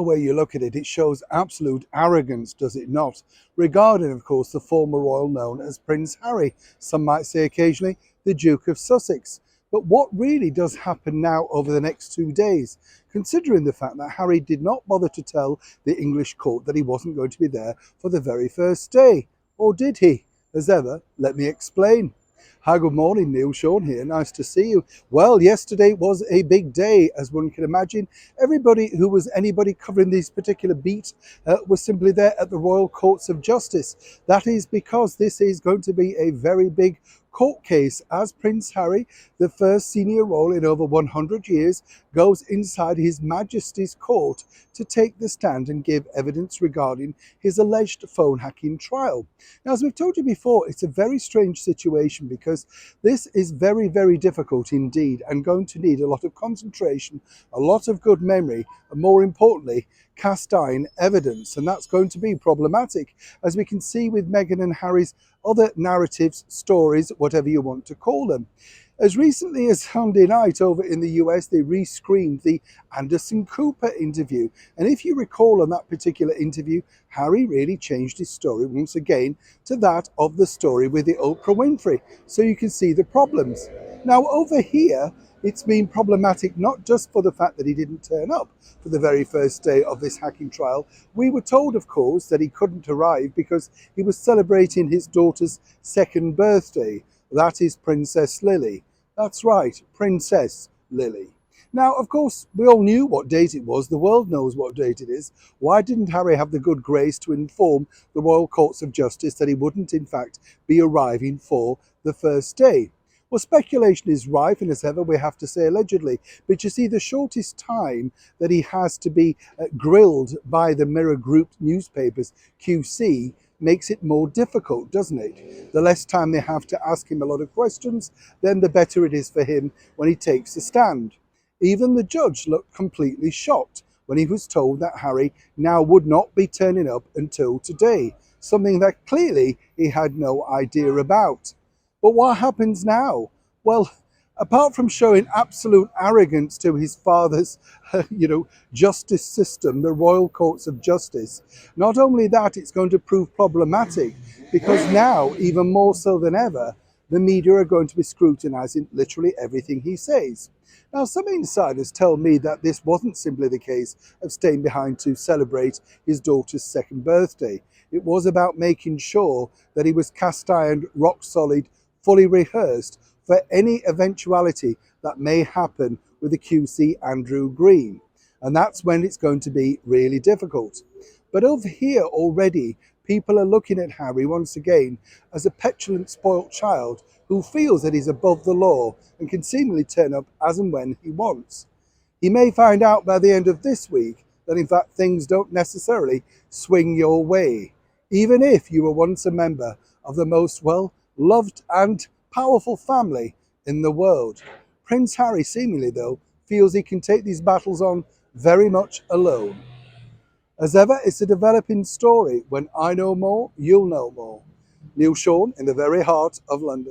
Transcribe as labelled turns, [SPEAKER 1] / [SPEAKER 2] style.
[SPEAKER 1] Whichever way you look at it, it shows absolute arrogance, does it not? Regarding, of course, the former royal known as Prince Harry. Some might say occasionally the Duke of Sussex. But what really does happen now over the next 2 days, considering the fact that Harry did not bother to tell the English court that he wasn't going to be there for the very first day? Or did he? As ever, let me explain. Hi, good morning, Neil Sean here. Nice to see you. Well, yesterday was a big day, as one can imagine. Everybody who was anybody covering this particular beat was simply there at the Royal Courts of Justice. That is because this is going to be a very big court case as Prince Harry, the first senior royal in over 100 years, goes inside His Majesty's court to take the stand and give evidence regarding his alleged phone hacking trial. Now, as we've told you before, it's a very strange situation because this is very, very difficult indeed and going to need a lot of concentration, a lot of good memory, and more importantly, cast iron evidence. And that's going to be problematic, as we can see with Meghan and Harry's other narratives, stories, whatever you want to call them. As recently as Sunday night over in the US, they re-screened the Anderson Cooper interview. And if you recall on that particular interview, Harry really changed his story once again to that of the story with the Oprah Winfrey. So you can see the problems. Now over here, it's been problematic not just for the fact that he didn't turn up for the very first day of this hacking trial. We were told, of course, that he couldn't arrive because he was celebrating his daughter's second birthday. That is Princess Lily. That's right, Princess Lily. Now, of course, we all knew what date it was. The world knows what date it is. Why didn't Harry have the good grace to inform the Royal Courts of Justice that he wouldn't, in fact, be arriving for the first day? Well, speculation is rife, and as ever, we have to say allegedly. But you see, the shortest time that he has to be grilled by the Mirror Group newspapers, QC, makes it more difficult, doesn't it? The less time they have to ask him a lot of questions, then the better it is for him when he takes a stand. Even the judge looked completely shocked when he was told that Harry now would not be turning up until today, something that clearly he had no idea about. But what happens now? Well, apart from showing absolute arrogance to his father's, justice system, the Royal Courts of Justice, not only that, it's going to prove problematic because now, even more so than ever, the media are going to be scrutinising literally everything he says. Now, some insiders tell me that this wasn't simply the case of staying behind to celebrate his daughter's second birthday. It was about making sure that he was cast ironed, rock solid, fully rehearsed for any eventuality that may happen with the QC Andrew Green. And that's when it's going to be really difficult. But over here already, people are looking at Harry once again as a petulant, spoilt child who feels that he's above the law and can seemingly turn up as and when he wants. He may find out by the end of this week that in fact things don't necessarily swing your way, even if you were once a member of the most, loved and powerful family in the world. Prince Harry seemingly, though, feels he can take these battles on very much alone. As ever, it's a developing story. When I know more, you'll know more. Neil Sean in the very heart of London.